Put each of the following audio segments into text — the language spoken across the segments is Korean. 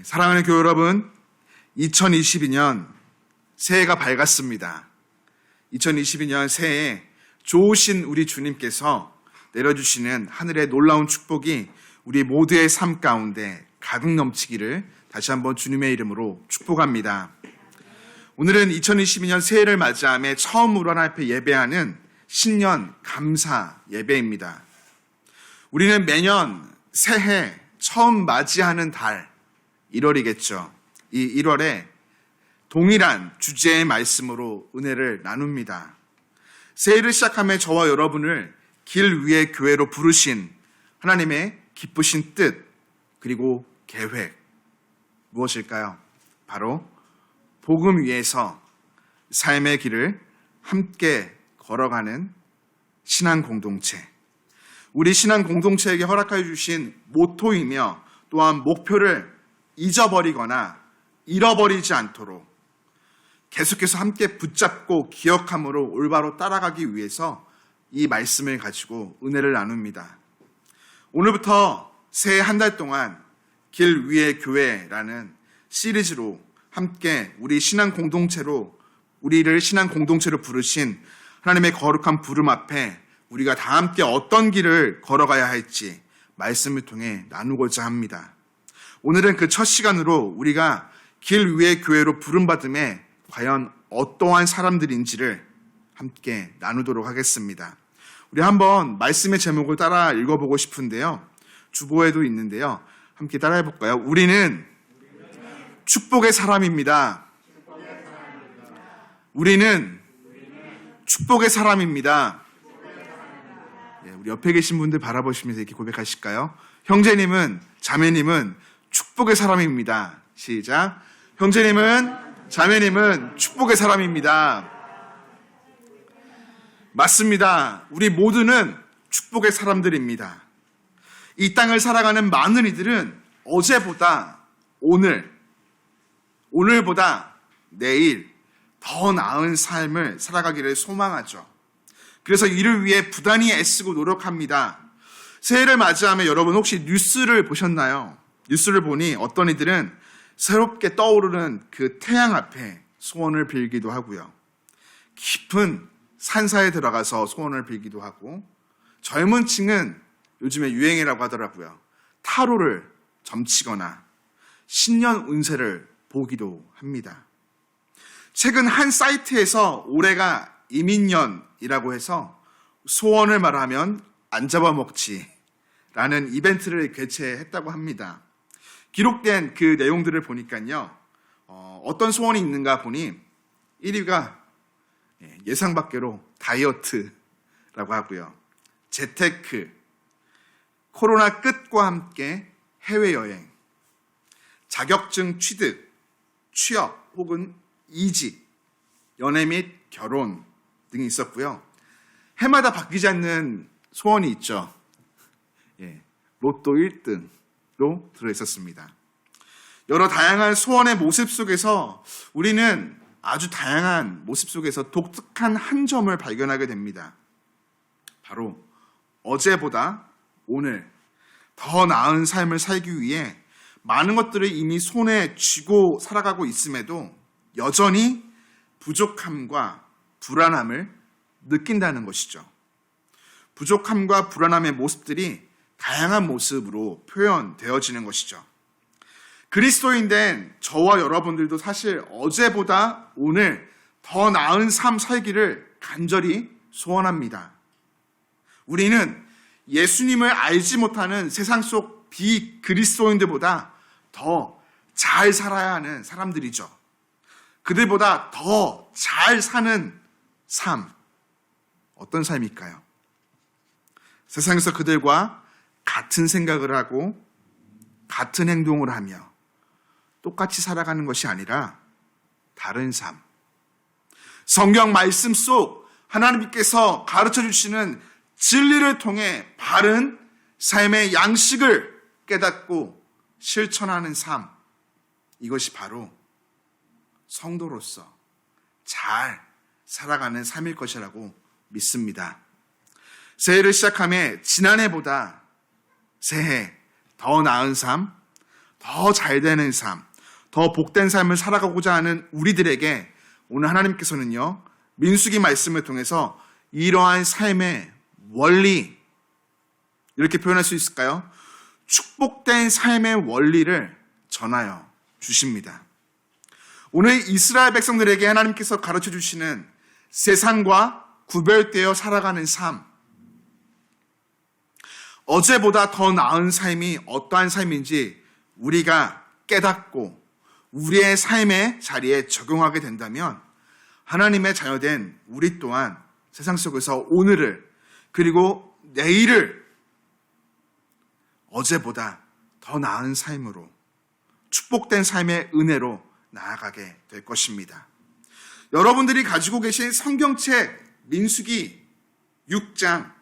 사랑하는 교회 여러분, 2022년 새해가 밝았습니다. 2022년 새해에 좋으신 우리 주님께서 내려주시는 하늘의 놀라운 축복이 우리 모두의 삶 가운데 가득 넘치기를 다시 한번 주님의 이름으로 축복합니다. 오늘은 2022년 새해를 맞이하며 처음으로 하나님 앞에 예배하는 신년 감사 예배입니다. 우리는 매년 새해 처음 맞이하는 달 1월이겠죠. 이 1월에 동일한 주제의 말씀으로 은혜를 나눕니다. 새해를 시작하며 저와 여러분을 길 위의 교회로 부르신 하나님의 기쁘신 뜻 그리고 계획 무엇일까요? 바로 복음 위에서 삶의 길을 함께 걸어가는 신앙 공동체. 우리 신앙 공동체에게 허락해 주신 모토이며 또한 목표를 잊어버리거나 잃어버리지 않도록 계속해서 함께 붙잡고 기억함으로 올바로 따라가기 위해서 이 말씀을 가지고 은혜를 나눕니다. 오늘부터 새해 한 달 동안 길 위의 교회라는 시리즈로 함께 우리를 신앙 공동체로 부르신 하나님의 거룩한 부름 앞에 우리가 다 함께 어떤 길을 걸어가야 할지 말씀을 통해 나누고자 합니다. 오늘은 그 첫 시간으로 우리가 길 위의 교회로 부름받음에 과연 어떠한 사람들인지를 함께 나누도록 하겠습니다. 우리 한번 말씀의 제목을 따라 읽어보고 싶은데요. 주보에도 있는데요. 함께 따라해 볼까요? 우리는 축복의 사람입니다. 우리는 축복의 사람입니다. 우리 옆에 계신 분들 바라보시면서 이렇게 고백하실까요? 형제님은, 자매님은 축복의 사람입니다. 시작. 형제님은, 자매님은 축복의 사람입니다. 맞습니다. 우리 모두는 축복의 사람들입니다. 이 땅을 살아가는 많은 이들은 어제보다 오늘보다 내일 더 나은 삶을 살아가기를 소망하죠. 그래서 이를 위해 부단히 애쓰고 노력합니다. 새해를 맞이하며 여러분 혹시 뉴스를 보셨나요? 뉴스를 보니 어떤 이들은 새롭게 떠오르는 그 태양 앞에 소원을 빌기도 하고요. 깊은 산사에 들어가서 소원을 빌기도 하고, 젊은 층은 요즘에 유행이라고 하더라고요. 타로를 점치거나 신년 운세를 보기도 합니다. 최근 한 사이트에서 올해가 이민년이라고 해서 소원을 말하면 안 잡아먹지라는 이벤트를 개최했다고 합니다. 기록된 그 내용들을 보니까요. 어떤 소원이 있는가 보니 1위가 예상 밖으로 다이어트라고 하고요. 재테크, 코로나 끝과 함께 해외여행, 자격증 취득, 취업 혹은 이직, 연애 및 결혼 등이 있었고요. 해마다 바뀌지 않는 소원이 있죠. 로또 1등로 들어있었습니다. 여러 다양한 소원의 모습 속에서 우리는 아주 다양한 모습 속에서 독특한 한 점을 발견하게 됩니다. 바로 어제보다 오늘 더 나은 삶을 살기 위해 많은 것들을 이미 손에 쥐고 살아가고 있음에도 여전히 부족함과 불안함을 느낀다는 것이죠. 부족함과 불안함의 모습들이 다양한 모습으로 표현되어지는 것이죠. 그리스도인 된 저와 여러분들도 사실 어제보다 오늘 더 나은 삶 살기를 간절히 소원합니다. 우리는 예수님을 알지 못하는 세상 속 비그리스도인들보다 더 잘 살아야 하는 사람들이죠. 그들보다 더 잘 사는 삶, 어떤 삶일까요? 세상에서 그들과 같은 생각을 하고 같은 행동을 하며 똑같이 살아가는 것이 아니라 다른 삶. 성경 말씀 속 하나님께서 가르쳐 주시는 진리를 통해 바른 삶의 양식을 깨닫고 실천하는 삶. 이것이 바로 성도로서 잘 살아가는 삶일 것이라고 믿습니다. 새해를 시작하며 지난해보다 새해 더 나은 삶, 더 잘 되는 삶, 더 복된 삶을 살아가고자 하는 우리들에게 오늘 하나님께서는요, 민수기 말씀을 통해서 이러한 삶의 원리, 이렇게 표현할 수 있을까요? 축복된 삶의 원리를 전하여 주십니다. 오늘 이스라엘 백성들에게 하나님께서 가르쳐 주시는 세상과 구별되어 살아가는 삶, 어제보다 더 나은 삶이 어떠한 삶인지 우리가 깨닫고 우리의 삶의 자리에 적용하게 된다면 하나님의 자녀된 우리 또한 세상 속에서 오늘을 그리고 내일을 어제보다 더 나은 삶으로 축복된 삶의 은혜로 나아가게 될 것입니다. 여러분들이 가지고 계신 성경책 민수기 6장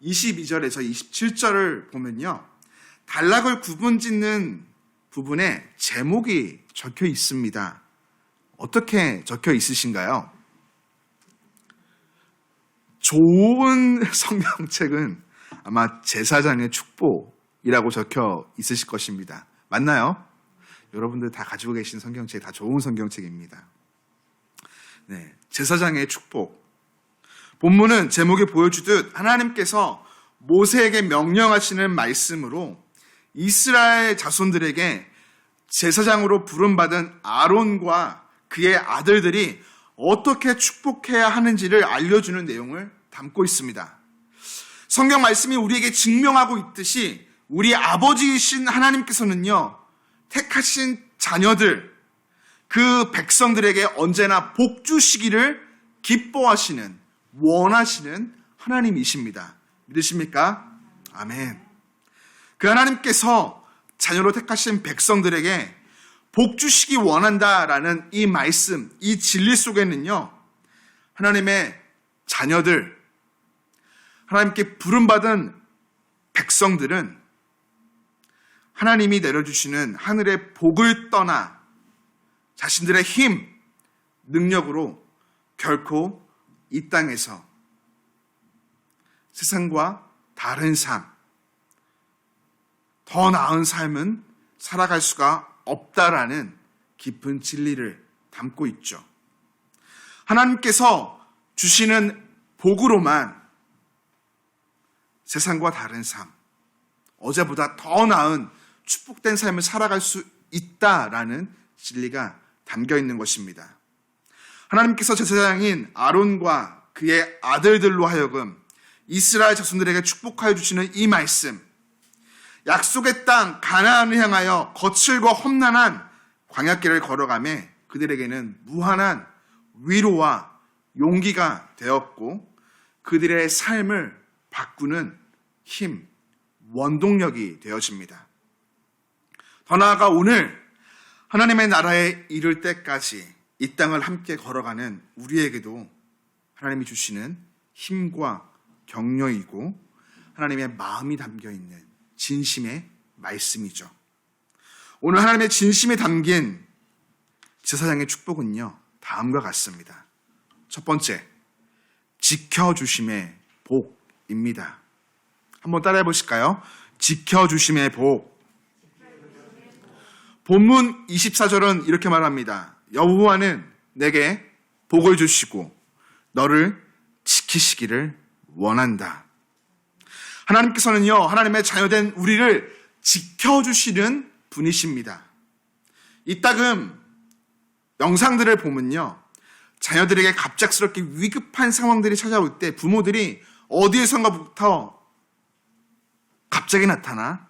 22절에서 27절을 보면요, 단락을 구분짓는 부분에 제목이 적혀 있습니다. 어떻게 적혀 있으신가요? 좋은 성경책은 아마 제사장의 축복이라고 적혀 있으실 것입니다. 맞나요? 여러분들 다 가지고 계신 성경책 다 좋은 성경책입니다. 네, 제사장의 축복. 본문은 제목에 보여주듯 하나님께서 모세에게 명령하시는 말씀으로 이스라엘 자손들에게 제사장으로 부름받은 아론과 그의 아들들이 어떻게 축복해야 하는지를 알려주는 내용을 담고 있습니다. 성경 말씀이 우리에게 증명하고 있듯이 우리 아버지이신 하나님께서는요, 택하신 자녀들, 그 백성들에게 언제나 복 주시기를 기뻐하시는, 원하시는 하나님이십니다. 믿으십니까? 아멘. 그 하나님께서 자녀로 택하신 백성들에게 복 주시기 원한다라는 이 말씀, 이 진리 속에는요, 하나님의 자녀들, 하나님께 부름받은 백성들은 하나님이 내려주시는 하늘의 복을 떠나 자신들의 힘, 능력으로 결코 이 땅에서 세상과 다른 삶, 더 나은 삶은 살아갈 수가 없다라는 깊은 진리를 담고 있죠. 하나님께서 주시는 복으로만 세상과 다른 삶, 어제보다 더 나은 축복된 삶을 살아갈 수 있다라는 진리가 담겨 있는 것입니다. 하나님께서 제사장인 아론과 그의 아들들로 하여금 이스라엘 자손들에게 축복하여 주시는 이 말씀, 약속의 땅 가나안을 향하여 거칠고 험난한 광야길을 걸어가며 그들에게는 무한한 위로와 용기가 되었고 그들의 삶을 바꾸는 힘, 원동력이 되어집니다. 더 나아가 오늘 하나님의 나라에 이를 때까지 이 땅을 함께 걸어가는 우리에게도 하나님이 주시는 힘과 격려이고 하나님의 마음이 담겨있는 진심의 말씀이죠. 오늘 하나님의 진심이 담긴 제사장의 축복은요, 다음과 같습니다. 첫 번째, 지켜주심의 복입니다. 한번 따라해 보실까요? 지켜주심의 복. 본문 24절은 이렇게 말합니다. 여호와는 내게 복을 주시고 너를 지키시기를 원한다. 하나님께서는요, 하나님의 자녀된 우리를 지켜주시는 분이십니다. 이따금 영상들을 보면요, 자녀들에게 갑작스럽게 위급한 상황들이 찾아올 때 부모들이 어디에선가부터 갑자기 나타나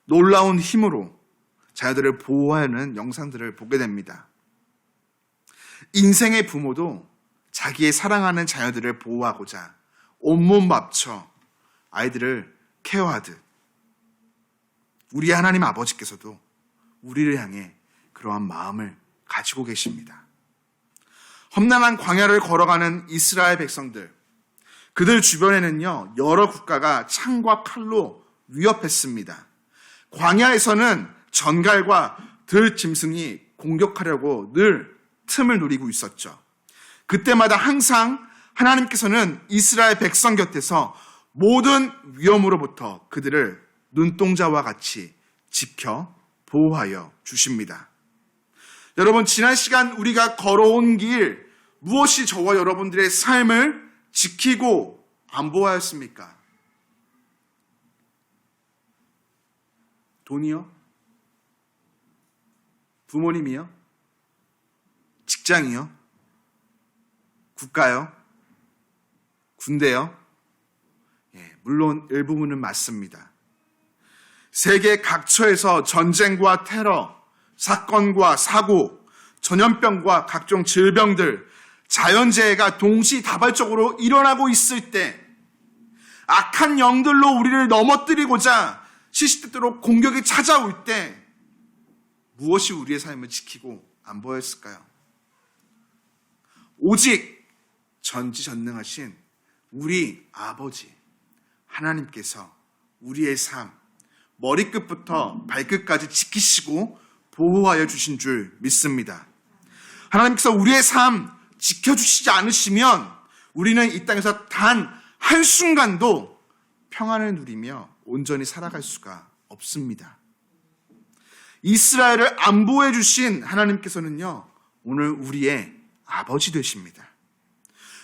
놀라운 힘으로 자녀들을 보호하는 영상들을 보게 됩니다. 인생의 부모도 자기의 사랑하는 자녀들을 보호하고자 온몸 바쳐 아이들을 케어하듯 우리 하나님 아버지께서도 우리를 향해 그러한 마음을 가지고 계십니다. 험난한 광야를 걸어가는 이스라엘 백성들, 그들 주변에는요, 여러 국가가 창과 칼로 위협했습니다. 광야에서는 전갈과 들짐승이 공격하려고 늘 틈을 노리고 있었죠. 그때마다 항상 하나님께서는 이스라엘 백성 곁에서 모든 위험으로부터 그들을 눈동자와 같이 지켜 보호하여 주십니다. 여러분, 지난 시간 우리가 걸어온 길, 무엇이 저와 여러분들의 삶을 지키고 안보하였습니까? 돈이요? 부모님이요? 직장이요? 국가요? 군대요? 물론 일부분은 맞습니다. 세계 각처에서 전쟁과 테러, 사건과 사고, 전염병과 각종 질병들, 자연재해가 동시다발적으로 일어나고 있을 때 악한 영들로 우리를 넘어뜨리고자 시시때때로 공격이 찾아올 때 무엇이 우리의 삶을 지키고 안보였을까요? 오직 전지전능하신 우리 아버지 하나님께서 우리의 삶, 머리끝부터 발끝까지 지키시고 보호하여 주신 줄 믿습니다. 하나님께서 우리의 삶 지켜주시지 않으시면 우리는 이 땅에서 단 한순간도 평안을 누리며 온전히 살아갈 수가 없습니다. 이스라엘을 안보해 주신 하나님께서는요, 오늘 우리의 아버지 되십니다.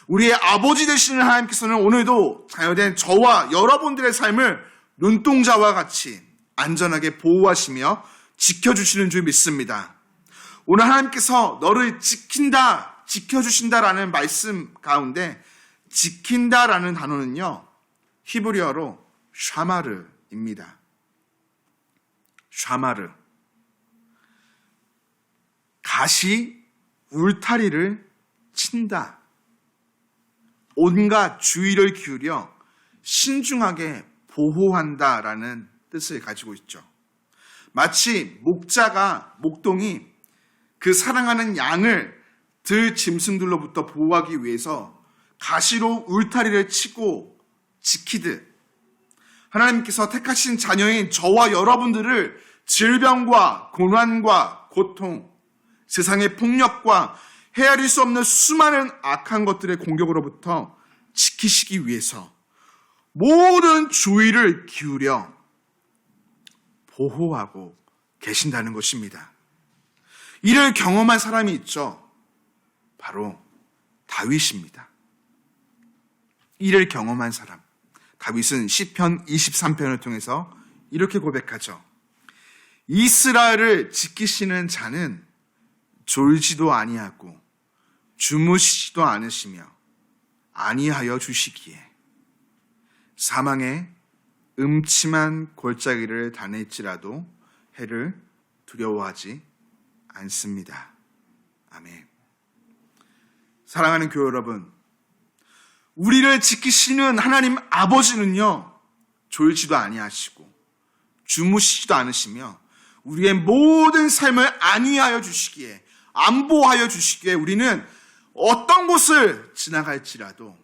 우리의 아버지 되시는 하나님께서는 오늘도 자녀된 저와 여러분들의 삶을 눈동자와 같이 안전하게 보호하시며 지켜주시는 줄 믿습니다. 오늘 하나님께서 너를 지킨다, 지켜주신다라는 말씀 가운데 지킨다라는 단어는요, 히브리어로 샤마르입니다. 샤마르. 가시 울타리를 친다. 온갖 주의를 기울여 신중하게 보호한다라는 뜻을 가지고 있죠. 마치 목동이 그 사랑하는 양을 들 짐승들로부터 보호하기 위해서 가시로 울타리를 치고 지키듯 하나님께서 택하신 자녀인 저와 여러분들을 질병과 고난과 고통, 세상의 폭력과 헤아릴 수 없는 수많은 악한 것들의 공격으로부터 지키시기 위해서 모든 주의를 기울여 보호하고 계신다는 것입니다. 이를 경험한 사람이 있죠. 바로 다윗입니다. 이를 경험한 사람. 다윗은 시편 23편을 통해서 이렇게 고백하죠. 이스라엘을 지키시는 자는 졸지도 아니하고 주무시지도 않으시며 아니하여 주시기에 사망의 음침한 골짜기를 다닐지라도 해를 두려워하지 않습니다. 아멘. 사랑하는 교회 여러분, 우리를 지키시는 하나님 아버지는요, 졸지도 아니하시고 주무시지도 않으시며 우리의 모든 삶을 안위하여 주시기에, 안보하여 주시기에 우리는 어떤 곳을 지나갈지라도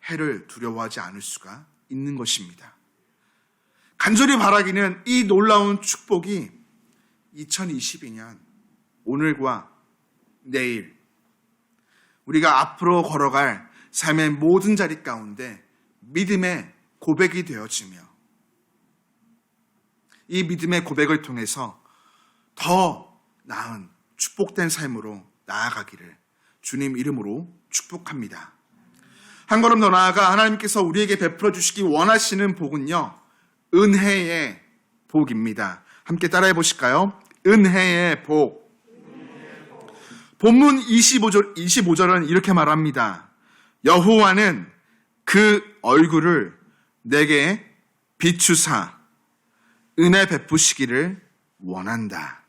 해를 두려워하지 않을 수가 있는 것입니다. 간절히 바라기는 이 놀라운 축복이 2022년 오늘과 내일 우리가 앞으로 걸어갈 삶의 모든 자리 가운데 믿음의 고백이 되어지며 이 믿음의 고백을 통해서 더 나은 축복된 삶으로 나아가기를 주님 이름으로 축복합니다. 한 걸음 더 나아가 하나님께서 우리에게 베풀어 주시기 원하시는 복은요, 은혜의 복입니다. 함께 따라해 보실까요? 은혜의 복. 본문 25절은 이렇게 말합니다. 여호와는 그 얼굴을 내게 비추사 은혜 베푸시기를 원한다.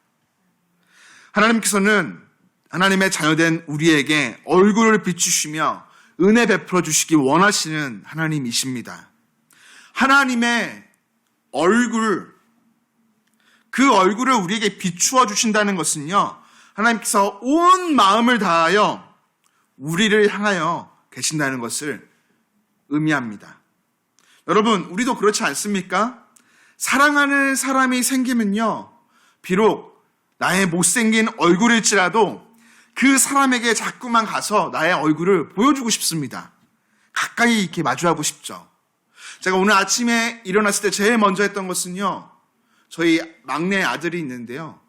하나님께서는 하나님의 자녀된 우리에게 얼굴을 비추시며 은혜 베풀어 주시기 원하시는 하나님이십니다. 하나님의 얼굴, 그 얼굴을 우리에게 비추어 주신다는 것은요, 하나님께서 온 마음을 다하여 우리를 향하여 계신다는 것을 의미합니다. 여러분, 우리도 그렇지 않습니까? 사랑하는 사람이 생기면요, 비록 나의 못생긴 얼굴일지라도 그 사람에게 자꾸만 가서 나의 얼굴을 보여주고 싶습니다. 가까이 이렇게 마주하고 싶죠. 제가 오늘 아침에 일어났을 때 제일 먼저 했던 것은요, 저희 막내 아들이 있는데요.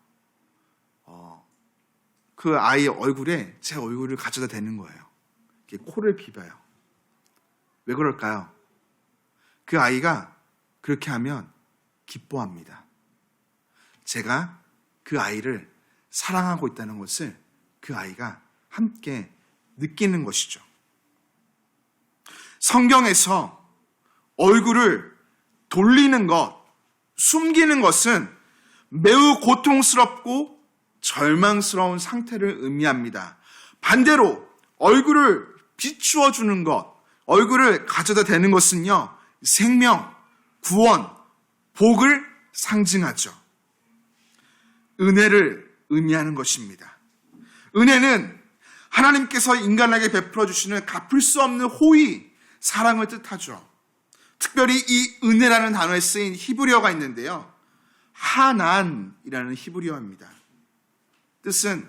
그 아이 얼굴에 제 얼굴을 가져다 대는 거예요. 이렇게 코를 비벼요. 왜 그럴까요? 그 아이가 그렇게 하면 기뻐합니다. 제가 그 아이를 사랑하고 있다는 것을 그 아이가 함께 느끼는 것이죠. 성경에서 얼굴을 돌리는 것, 숨기는 것은 매우 고통스럽고 절망스러운 상태를 의미합니다. 반대로 얼굴을 비추어 주는 것, 얼굴을 가져다 대는 것은요, 생명, 구원, 복을 상징하죠. 은혜를 의미하는 것입니다. 은혜는 하나님께서 인간에게 베풀어 주시는 갚을 수 없는 호의, 사랑을 뜻하죠. 특별히 이 은혜라는 단어에 쓰인 히브리어가 있는데요. 하난이라는 히브리어입니다. 뜻은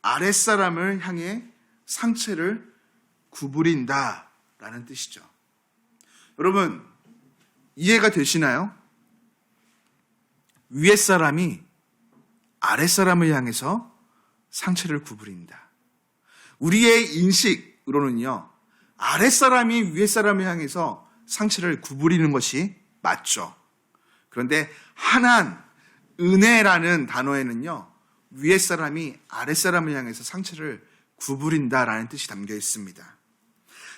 아랫사람을 향해 상처를 구부린다 라는 뜻이죠. 여러분, 이해가 되시나요? 위에 사람이 아랫사람을 향해서 상처를 구부린다. 우리의 인식으로는요, 아랫사람이 위에 사람을 향해서 상처를 구부리는 것이 맞죠. 그런데 하난, 은혜라는 단어에는요, 위에 사람이 아랫사람을 향해서 상처를 구부린다라는 뜻이 담겨 있습니다.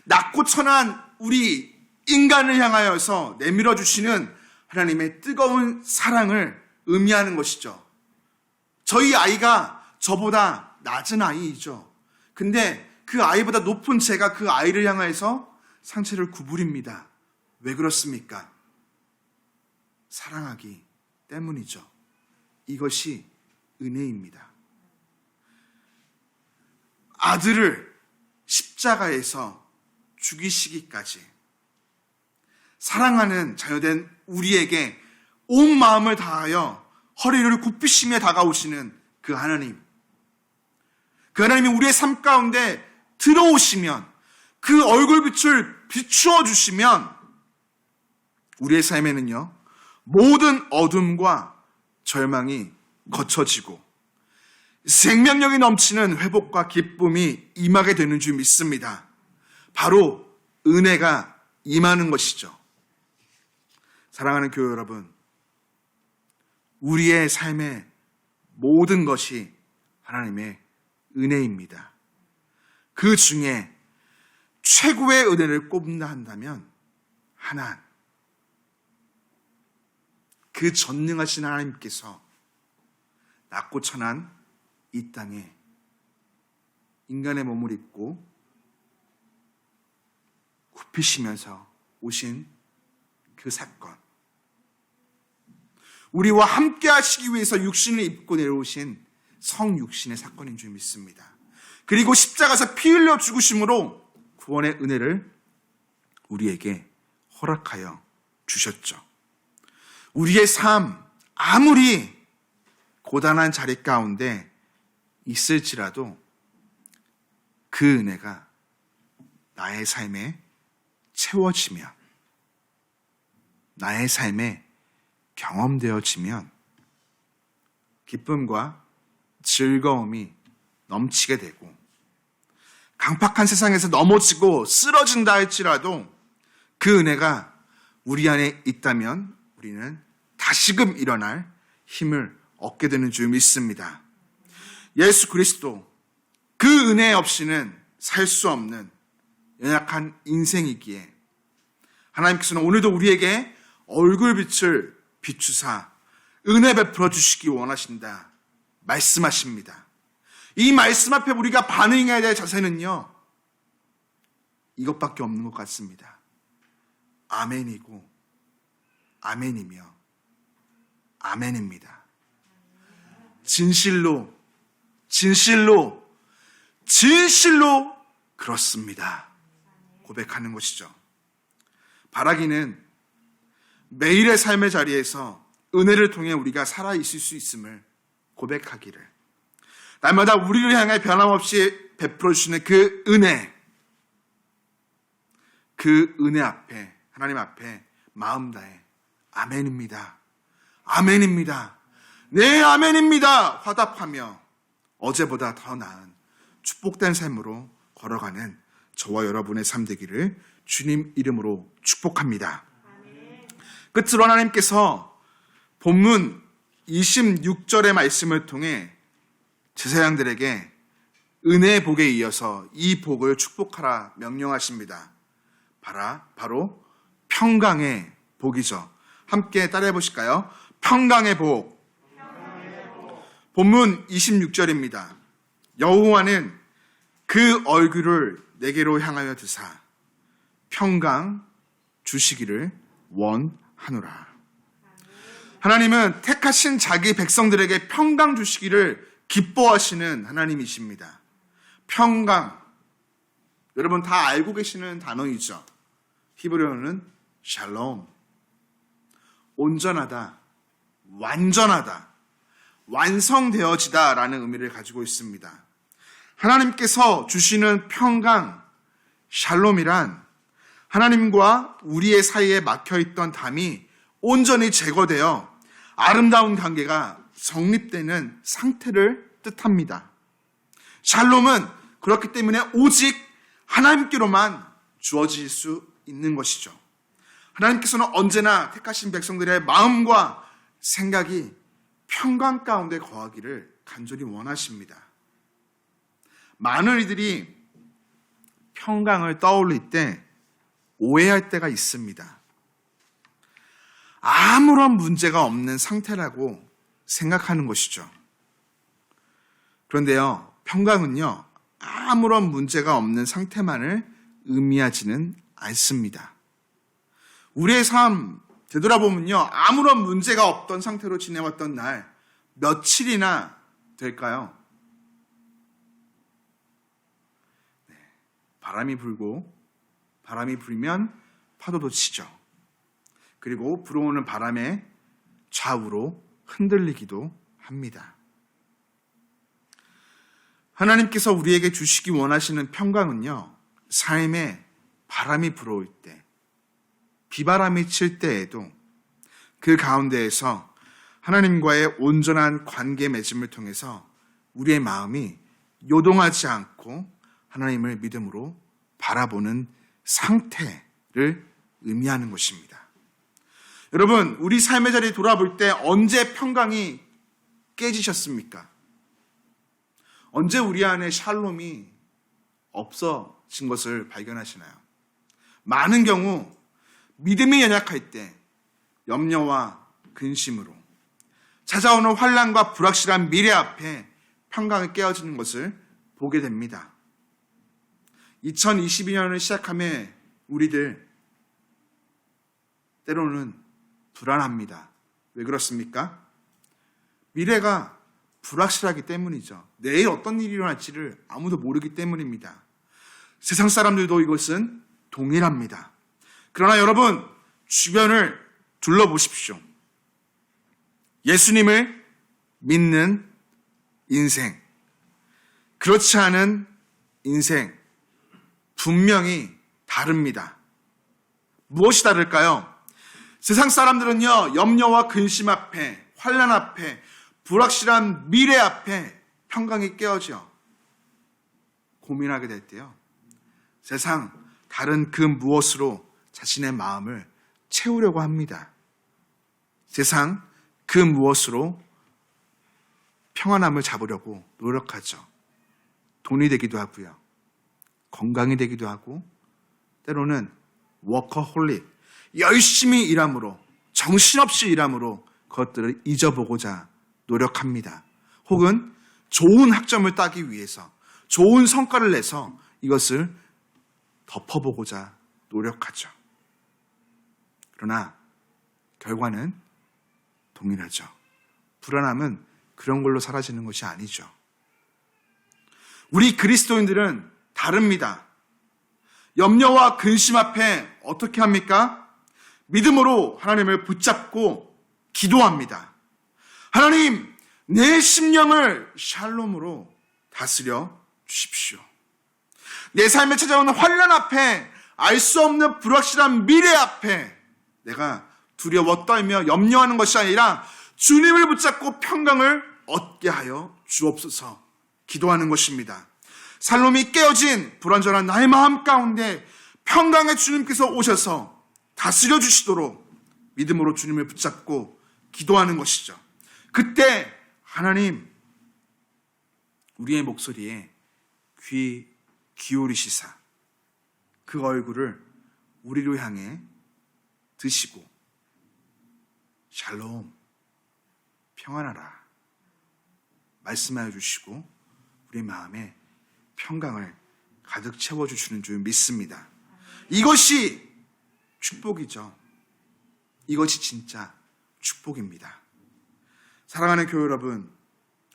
낮고 천한 우리 인간을 향하여서 내밀어 주시는 하나님의 뜨거운 사랑을 의미하는 것이죠. 저희 아이가 저보다 낮은 아이이죠. 근데 그 아이보다 높은 제가 그 아이를 향하여서 상처를 구부립니다. 왜 그렇습니까? 사랑하기 때문이죠. 이것이 은혜입니다. 아들을 십자가에서 죽이시기까지 사랑하는 자녀된 우리에게 온 마음을 다하여 허리를 굽히시며 다가오시는 그 하나님. 그 하나님이 우리의 삶 가운데 들어오시면, 그 얼굴빛을 비추어 주시면 우리의 삶에는요, 모든 어둠과 절망이 거쳐지고 생명력이 넘치는 회복과 기쁨이 임하게 되는 줄 믿습니다. 바로 은혜가 임하는 것이죠. 사랑하는 교회 여러분, 우리의 삶의 모든 것이 하나님의 은혜입니다. 그 중에 최고의 은혜를 꼽는다 한다면 하나님, 그 전능하신 하나님께서 낮고 천한 이 땅에 인간의 몸을 입고 굽히시면서 오신 그 사건, 우리와 함께 하시기 위해서 육신을 입고 내려오신 성육신의 사건인 줄 믿습니다. 그리고 십자가에서 피 흘려 죽으심으로 구원의 은혜를 우리에게 허락하여 주셨죠. 우리의 삶, 아무리 고단한 자리 가운데 있을지라도 그 은혜가 나의 삶에 채워지며 나의 삶에 경험되어지면 기쁨과 즐거움이 넘치게 되고, 강팍한 세상에서 넘어지고 쓰러진다 할지라도 그 은혜가 우리 안에 있다면 우리는 다시금 일어날 힘을 얻게 되는 줄 믿습니다. 예수 그리스도, 그 은혜 없이는 살 수 없는 연약한 인생이기에 하나님께서는 오늘도 우리에게 얼굴빛을 비추사 은혜 베풀어 주시기 원하신다 말씀하십니다. 이 말씀 앞에 우리가 반응해야 될 자세는요, 이것밖에 없는 것 같습니다. 아멘이고 아멘이며 아멘입니다. 진실로 진실로 진실로 그렇습니다 고백하는 것이죠. 바라기는 매일의 삶의 자리에서 은혜를 통해 우리가 살아있을 수 있음을 고백하기를, 날마다 우리를 향해 변함없이 베풀어 주시는 그 은혜 앞에, 하나님 앞에 마음 다해 아멘입니다, 아멘입니다. 네, 아멘입니다. 화답하며 어제보다 더 나은 축복된 삶으로 걸어가는 저와 여러분의 삶 되기를 주님 이름으로 축복합니다. 끝으로 하나님께서 본문 26절의 말씀을 통해 제사장들에게 은혜의 복에 이어서 이 복을 축복하라 명령하십니다. 바로 평강의 복이죠. 함께 따라해 보실까요? 평강의 복. 본문 26절입니다. 여호와는 그 얼굴을 내게로 향하여 드사 평강 주시기를 원하노라. 하나님은 택하신 자기 백성들에게 평강 주시기를 기뻐하시는 하나님이십니다. 평강, 여러분 다 알고 계시는 단어이죠. 히브리어는 샬롬, 온전하다, 완전하다, 완성되어지다 라는 의미를 가지고 있습니다. 하나님께서 주시는 평강, 샬롬이란 하나님과 우리의 사이에 막혀있던 담이 온전히 제거되어 아름다운 관계가 성립되는 상태를 뜻합니다. 샬롬은 그렇기 때문에 오직 하나님께로만 주어질 수 있는 것이죠. 하나님께서는 언제나 택하신 백성들의 마음과 생각이 평강 가운데 거하기를 간절히 원하십니다. 많은 이들이 평강을 떠올릴 때 오해할 때가 있습니다. 아무런 문제가 없는 상태라고 생각하는 것이죠. 그런데요, 평강은요, 아무런 문제가 없는 상태만을 의미하지는 않습니다. 우리의 삶 되돌아보면요, 아무런 문제가 없던 상태로 지내왔던 날 며칠이나 될까요? 바람이 불면 파도도 치죠. 그리고 불어오는 바람에 좌우로 흔들리기도 합니다. 하나님께서 우리에게 주시기 원하시는 평강은요, 삶에 바람이 불어올 때, 비바람이 칠 때에도 그 가운데에서 하나님과의 온전한 관계 맺음을 통해서 우리의 마음이 요동하지 않고 하나님을 믿음으로 바라보는 상태를 의미하는 것입니다. 여러분, 우리 삶의 자리에 돌아볼 때 언제 평강이 깨지셨습니까? 언제 우리 안에 샬롬이 없어진 것을 발견하시나요? 많은 경우 믿음이 연약할 때 염려와 근심으로 찾아오는 환난과 불확실한 미래 앞에 평강이 깨어지는 것을 보게 됩니다. 2022년을 시작하며 우리들 때로는 불안합니다. 왜 그렇습니까? 미래가 불확실하기 때문이죠. 내일 어떤 일이 일어날지를 아무도 모르기 때문입니다. 세상 사람들도 이것은 동일합니다. 그러나 여러분, 주변을 둘러보십시오. 예수님을 믿는 인생, 그렇지 않은 인생, 분명히 다릅니다. 무엇이 다를까요? 세상 사람들은요, 염려와 근심 앞에, 환난 앞에, 불확실한 미래 앞에 평강이 깨어져 고민하게 될 때요, 세상 다른 그 무엇으로 자신의 마음을 채우려고 합니다. 세상 그 무엇으로 평안함을 잡으려고 노력하죠. 돈이 되기도 하고요, 건강이 되기도 하고, 때로는 워커홀릭, 열심히 일함으로, 정신없이 일함으로 그것들을 잊어보고자 노력합니다. 혹은 좋은 학점을 따기 위해서, 좋은 성과를 내서 이것을 덮어보고자 노력하죠. 그러나 결과는 동일하죠. 불안함은 그런 걸로 사라지는 것이 아니죠. 우리 그리스도인들은 다릅니다. 염려와 근심 앞에 어떻게 합니까? 믿음으로 하나님을 붙잡고 기도합니다. 하나님, 내 심령을 샬롬으로 다스려 주십시오. 내 삶에 찾아오는 환난 앞에, 알 수 없는 불확실한 미래 앞에 내가 두려워 떨며 염려하는 것이 아니라 주님을 붙잡고 평강을 얻게 하여 주옵소서 기도하는 것입니다. 살롬이 깨어진 불완전한 나의 마음 가운데 평강의 주님께서 오셔서 다스려 주시도록 믿음으로 주님을 붙잡고 기도하는 것이죠. 그때 하나님 우리의 목소리에 귀 기울이시사 그 얼굴을 우리로 향해 드시고 샬롬 평안하라 말씀하여 주시고 우리 마음에 평강을 가득 채워주시는 줄 믿습니다. 이것이 축복이죠. 이것이 진짜 축복입니다. 사랑하는 교회 여러분,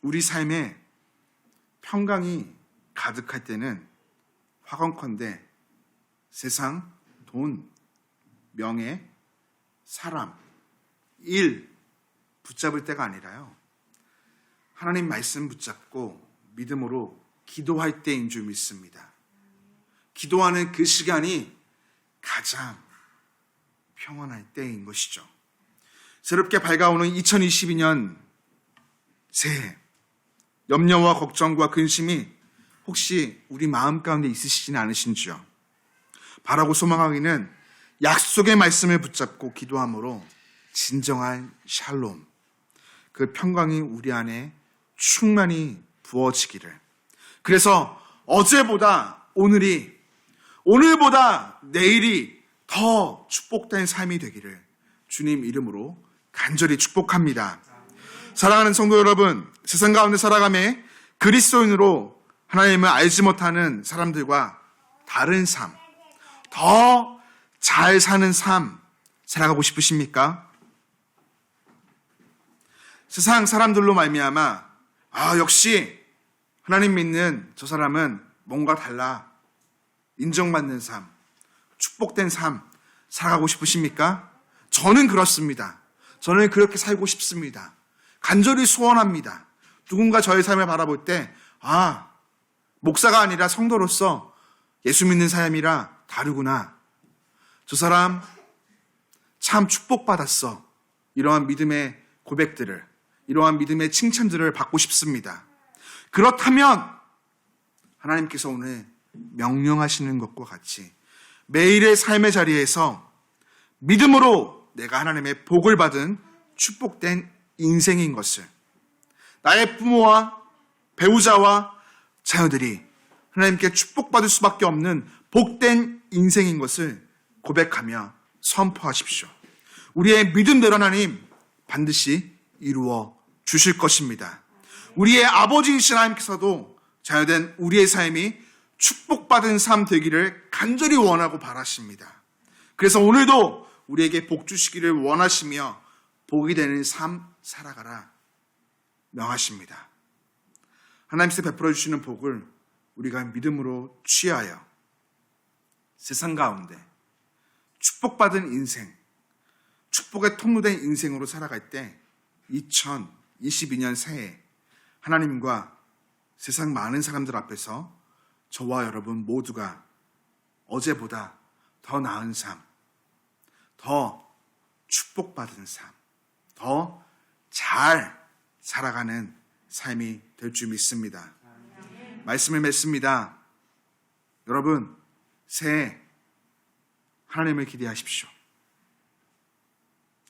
우리 삶에 평강이 가득할 때는 화건컨대 세상, 돈, 명예, 사람, 일 붙잡을 때가 아니라요. 하나님 말씀 붙잡고 믿음으로 기도할 때인 줄 믿습니다. 기도하는 그 시간이 가장 평안할 때인 것이죠. 새롭게 밝아오는 2022년 새해, 염려와 걱정과 근심이 혹시 우리 마음 가운데 있으시지는 않으신지요? 바라고 소망하기는 약속의 말씀을 붙잡고 기도함으로 진정한 샬롬, 그 평강이 우리 안에 충만히 부어지기를. 그래서 어제보다 오늘보다 내일이 더 축복된 삶이 되기를 주님 이름으로 간절히 축복합니다. 사랑하는 성도 여러분, 세상 가운데 살아가며 그리스도인으로 하나님을 알지 못하는 사람들과 다른 삶, 더 잘 사는 삶 살아가고 싶으십니까? 세상 사람들로 말미암아 역시 하나님 믿는 저 사람은 뭔가 달라 인정받는 삶, 축복된 삶 살아가고 싶으십니까? 저는 그렇습니다. 저는 그렇게 살고 싶습니다. 간절히 소원합니다. 누군가 저의 삶을 바라볼 때 목사가 아니라 성도로서 예수 믿는 사람이라 다르구나. 저 사람 참 축복받았어. 이러한 믿음의 고백들을, 이러한 믿음의 칭찬들을 받고 싶습니다. 그렇다면 하나님께서 오늘 명령하시는 것과 같이 매일의 삶의 자리에서 믿음으로 내가 하나님의 복을 받은 축복된 인생인 것을, 나의 부모와 배우자와 자녀들이 하나님께 축복받을 수밖에 없는 복된 인생인 것을 고백하며 선포하십시오. 우리의 믿음대로 하나님 반드시 이루어 주실 것입니다. 우리의 아버지이신 하나님께서도 자녀된 우리의 삶이 축복받은 삶 되기를 간절히 원하고 바라십니다. 그래서 오늘도 우리에게 복 주시기를 원하시며 복이 되는 삶 살아가라 명하십니다. 하나님께서 베풀어 주시는 복을 우리가 믿음으로 취하여 세상 가운데 축복받은 인생, 축복의 통로된 인생으로 살아갈 때 2022년 새해 하나님과 세상 많은 사람들 앞에서 저와 여러분 모두가 어제보다 더 나은 삶, 더 축복받은 삶, 더 잘 살아가는 삶이 될 줄 믿습니다. 말씀을 맺습니다. 여러분, 새해 하나님을 기대하십시오.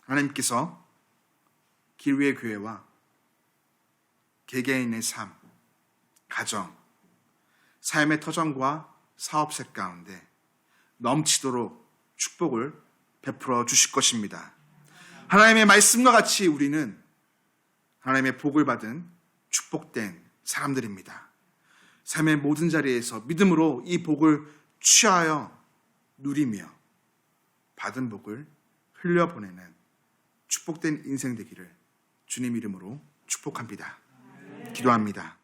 하나님께서 길 위의 교회와 개개인의 삶, 가정, 삶의 터전과 사업색 가운데 넘치도록 축복을 베풀어 주실 것입니다. 하나님의 말씀과 같이 우리는 하나님의 복을 받은 축복된 사람들입니다. 삶의 모든 자리에서 믿음으로 이 복을 취하여 누리며 받은 복을 흘려보내는 축복된 인생 되기를 주님 이름으로 축복합니다. 기도합니다.